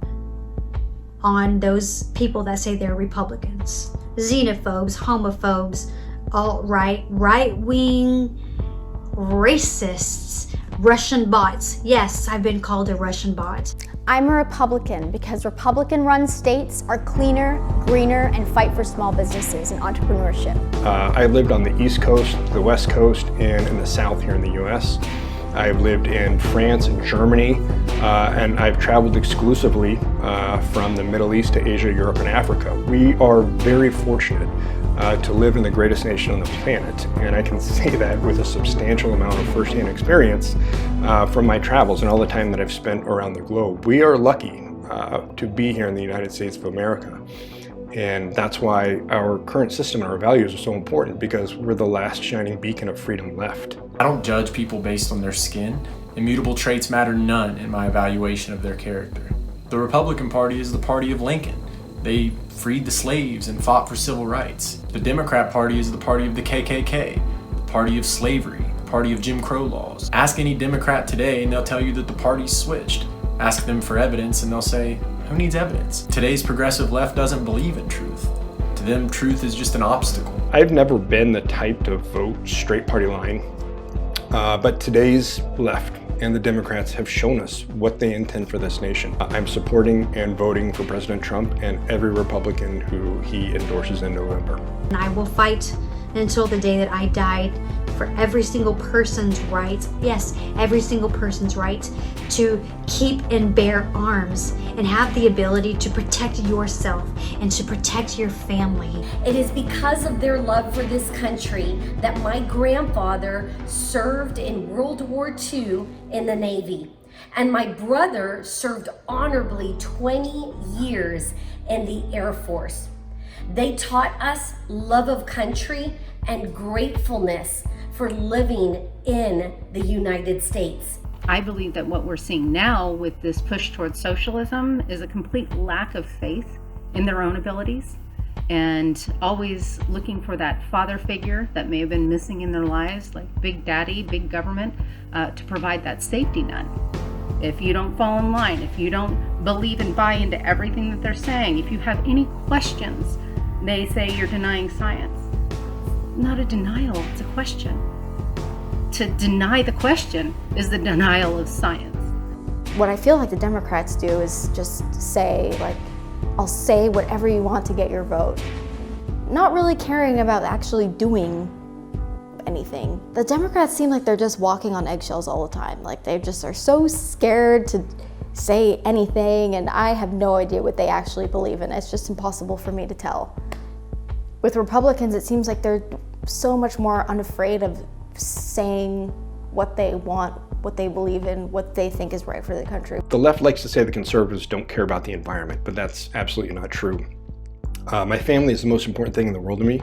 on those people that say they're Republicans. Xenophobes, homophobes, alt-right, right-wing, racists, Russian bots. Yes, I've been called a Russian bot. I'm a Republican because Republican-run states are cleaner, greener, and fight for small businesses and entrepreneurship. I lived on the East Coast, the West Coast, and in the South here in the U.S. I've lived in France and Germany, and I've traveled exclusively from the Middle East to Asia, Europe, and Africa. We are very fortunate to live in the greatest nation on the planet, and I can say that with a substantial amount of firsthand experience from my travels and all the time that I've spent around the globe. We are lucky to be here in the United States of America, and that's why our current system and our values are so important, because we're the last shining beacon of freedom left. I don't judge people based on their skin. Immutable traits matter none in my evaluation of their character. The Republican Party is the party of Lincoln. They freed the slaves and fought for civil rights. The Democrat Party is the party of the KKK, the party of slavery, the party of Jim Crow laws. Ask any Democrat today and they'll tell you that the party's switched. Ask them for evidence and they'll say, who needs evidence? Today's progressive left doesn't believe in truth. To them, truth is just an obstacle. I've never been the type to vote straight party line, but today's left and the Democrats have shown us what they intend for this nation. I'm supporting and voting for President Trump and every Republican who he endorses in November. And I will fight until the day that I die for every single person's right, yes, every single person's right to keep and bear arms and have the ability to protect yourself and to protect your family. It is because of their love for this country that my grandfather served in World War II in the Navy, and my brother served honorably 20 years in the Air Force. They taught us love of country and gratefulness for living in the United States. I believe that what we're seeing now with this push towards socialism is a complete lack of faith in their own abilities and always looking for that father figure that may have been missing in their lives, like Big Daddy, big government, to provide that safety net. If you don't fall in line, if you don't believe and buy into everything that they're saying, if you have any questions, they say you're denying science. Not a denial, it's a question. To deny the question is the denial of science. What I feel like the Democrats do is just say, like, I'll say whatever you want to get your vote. Not really caring about actually doing anything. The Democrats seem like they're just walking on eggshells all the time. Like they just are so scared to say anything, and I have no idea what they actually believe in. It's just impossible for me to tell. With Republicans, it seems like they're so much more unafraid of saying what they want, what they believe in, what they think is right for the country. The left likes to say the conservatives don't care about the environment, but that's absolutely not true. My family is the most important thing in the world to me,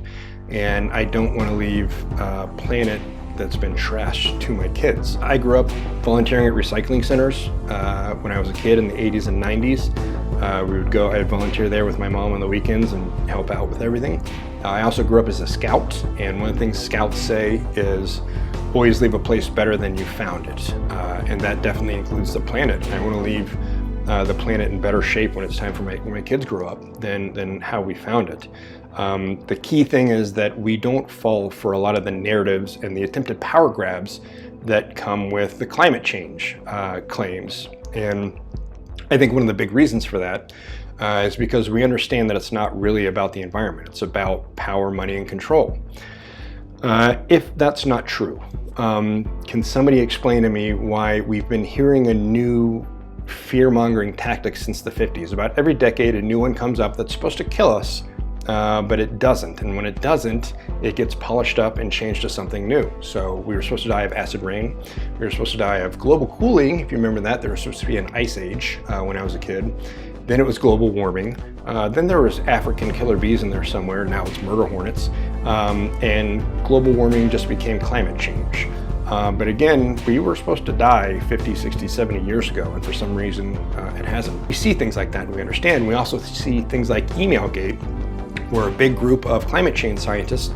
and I don't want to leave a planet that's been trashed to my kids. I grew up volunteering at recycling centers when I was a kid in the 80s and 90s. I'd volunteer there with my mom on the weekends and help out with everything. I also grew up as a scout, and one of the things scouts say is always leave a place better than you found it. And that definitely includes the planet. I want to leave the planet in better shape when it's time for when my kids grow up than how we found it. The key thing is that we don't fall for a lot of the narratives and the attempted power grabs that come with the climate change claims. And I think one of the big reasons for that is because we understand that it's not really about the environment. It's about power, money, and control. If that's not true, can somebody explain to me why we've been hearing a new fear-mongering tactic since the 50s? About every decade, a new one comes up that's supposed to kill us but it doesn't. And when it doesn't, it gets polished up and changed to something new. So we were supposed to die of acid rain. We were supposed to die of global cooling. If you remember that, there was supposed to be an ice age when I was a kid. Then it was global warming. Then there was African killer bees in there somewhere. Now it's murder hornets. And global warming just became climate change. But again, we were supposed to die 50, 60, 70 years ago, and for some reason it hasn't. We see things like that and we understand. We also see things like Emailgate, where a big group of climate change scientists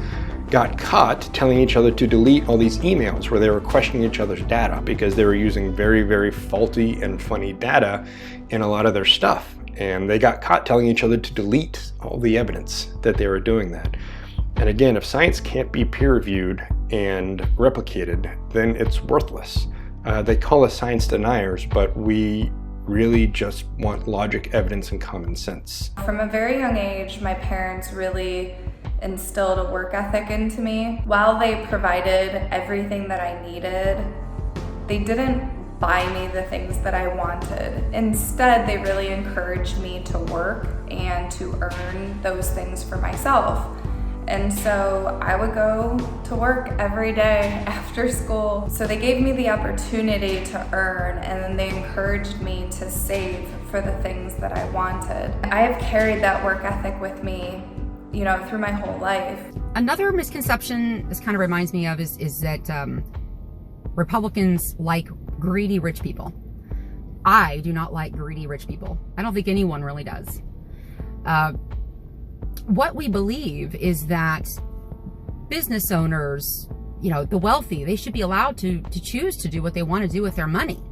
got caught telling each other to delete all these emails where they were questioning each other's data because they were using very, very faulty and funny data in a lot of their stuff. And they got caught telling each other to delete all the evidence that they were doing that. And again, if science can't be peer-reviewed and replicated, then it's worthless. They call us science deniers, but we really just want logic, evidence, and common sense. From a very young age, my parents really instilled a work ethic into me. While they provided everything that I needed, they didn't buy me the things that I wanted. Instead, they really encouraged me to work and to earn those things for myself. And so I would go to work every day after school. So they gave me the opportunity to earn, and then they encouraged me to save for the things that I wanted. I have carried that work ethic with me, through my whole life. Another misconception this kind of reminds me of is that Republicans like greedy rich people. I do not like greedy rich people. I don't think anyone really does. What we believe is that business owners, the wealthy, they should be allowed to choose to do what they want to do with their money.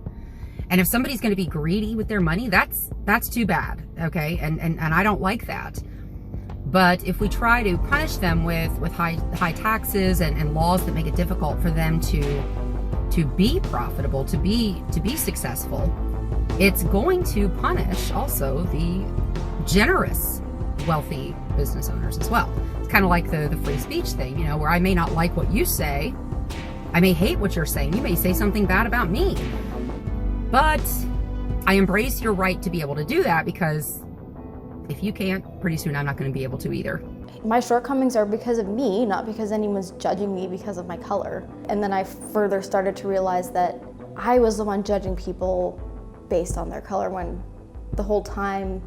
And if somebody's going to be greedy with their money, that's too bad, okay? And I don't like that. But if we try to punish them with high taxes and laws that make it difficult for them to be profitable, to be successful, it's going to punish also the generous, wealthy business owners as well. It's kind of like the free speech thing, where I may not like what you say, I may hate what you're saying, you may say something bad about me, but I embrace your right to be able to do that, because if you can't, pretty soon I'm not going to be able to either. My shortcomings are because of me, not because anyone's judging me because of my color. And then I further started to realize that I was the one judging people based on their color, when the whole time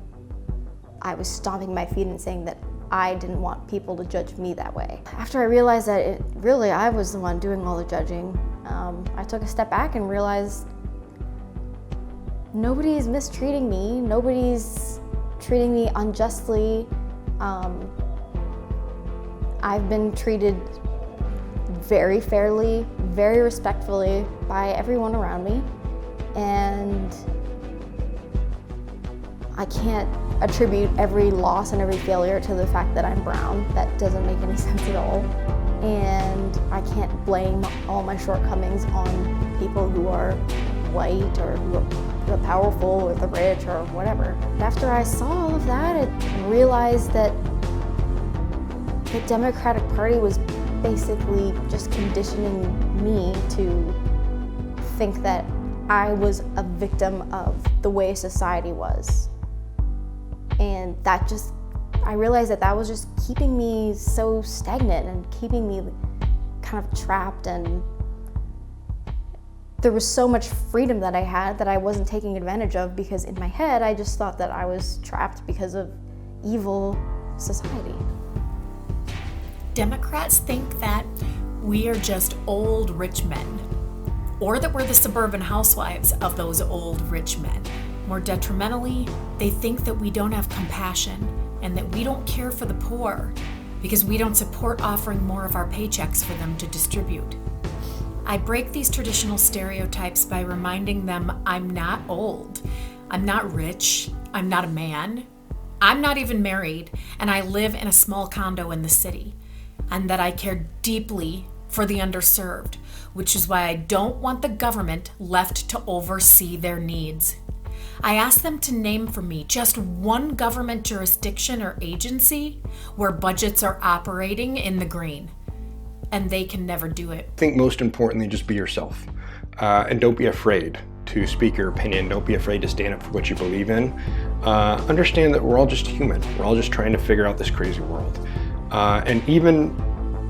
I was stomping my feet and saying that I didn't want people to judge me that way. After I realized that I was the one doing all the judging, I took a step back and realized nobody's mistreating me, nobody's treating me unjustly. I've been treated very fairly, very respectfully by everyone around me, and I can't attribute every loss and every failure to the fact that I'm brown. That doesn't make any sense at all. And I can't blame all my shortcomings on people who are white or who are the powerful or the rich or whatever. After I saw all of that, I realized that the Democratic Party was basically just conditioning me to think that I was a victim of the way society was. And I realized that was just keeping me so stagnant and keeping me kind of trapped, and there was so much freedom that I had that I wasn't taking advantage of, because in my head I just thought that I was trapped because of evil society. Democrats think that we are just old rich men, or that we're the suburban housewives of those old rich men. More detrimentally, they think that we don't have compassion and that we don't care for the poor because we don't support offering more of our paychecks for them to distribute. I break these traditional stereotypes by reminding them I'm not old, I'm not rich, I'm not a man, I'm not even married, and I live in a small condo in the city, and that I care deeply for the underserved, which is why I don't want the government left to oversee their needs. I asked them to name for me just one government jurisdiction or agency where budgets are operating in the green, and they can never do it. I think most importantly, just be yourself, and don't be afraid to speak your opinion. Don't be afraid to stand up for what you believe in. understand that we're all just human. We're all just trying to figure out this crazy world. And even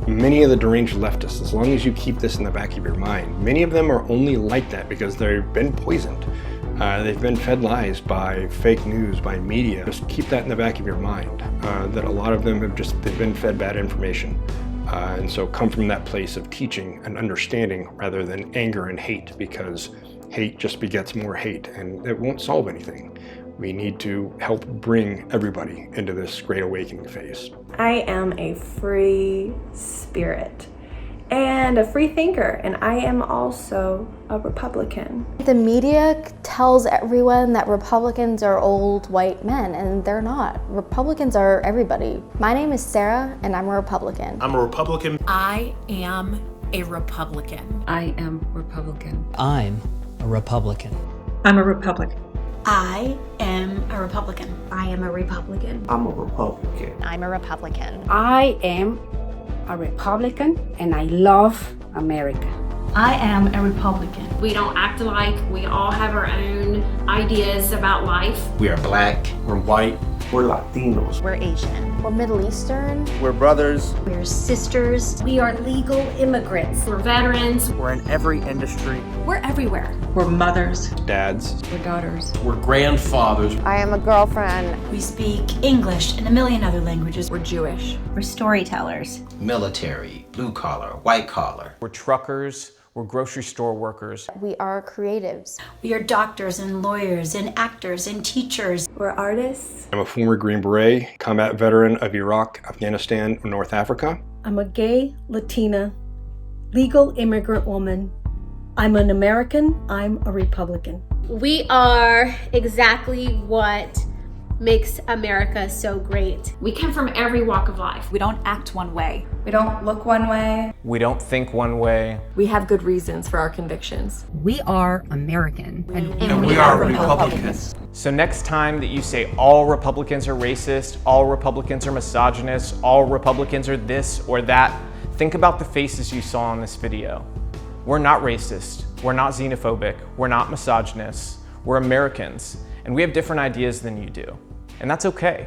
many of the deranged leftists, as long as you keep this in the back of your mind, many of them are only like that because they've been poisoned. They've been fed lies by fake news, by media. Just keep that in the back of your mind, that a lot of them they've been fed bad information. And so come from that place of teaching and understanding rather than anger and hate, because hate just begets more hate and it won't solve anything. We need to help bring everybody into this great awakening phase. I am a free spirit and a free thinker, and I am also a Republican. The media tells everyone that Republicans are old white men, and they're not. Republicans are everybody. My name is Sarah, and I'm a Republican. I'm a Republican. I am a Republican. I am Republican. I'm a Republican. I'm a Republican. I am a Republican. I am a Republican. I'm a Republican. I'm a Republican. I am a Republican, and I love America. I am a Republican. We don't act alike. We all have our own ideas about life. We are Black. We're white. We're Latinos. We're Asian. We're Middle Eastern. We're brothers. We're sisters. We are legal immigrants. We're veterans. We're in every industry. We're everywhere. We're mothers. Dads. We're daughters. We're grandfathers. I am a girlfriend. We speak English and a million other languages. We're Jewish. We're storytellers. Military, blue collar, white collar. We're truckers. We're grocery store workers. We are creatives. We are doctors and lawyers and actors and teachers. We're artists. I'm a former Green Beret, combat veteran of Iraq, Afghanistan, and North Africa. I'm a gay, Latina, legal immigrant woman. I'm an American. I'm a Republican. We are exactly what makes America so great. We come from every walk of life. We don't act one way. We don't look one way. We don't think one way. We have good reasons for our convictions. We are American. And we are Republicans. So next time that you say all Republicans are racist, all Republicans are misogynist, all Republicans are this or that, think about the faces you saw in this video. We're not racist. We're not xenophobic. We're not misogynists. We're Americans. And we have different ideas than you do. And that's okay.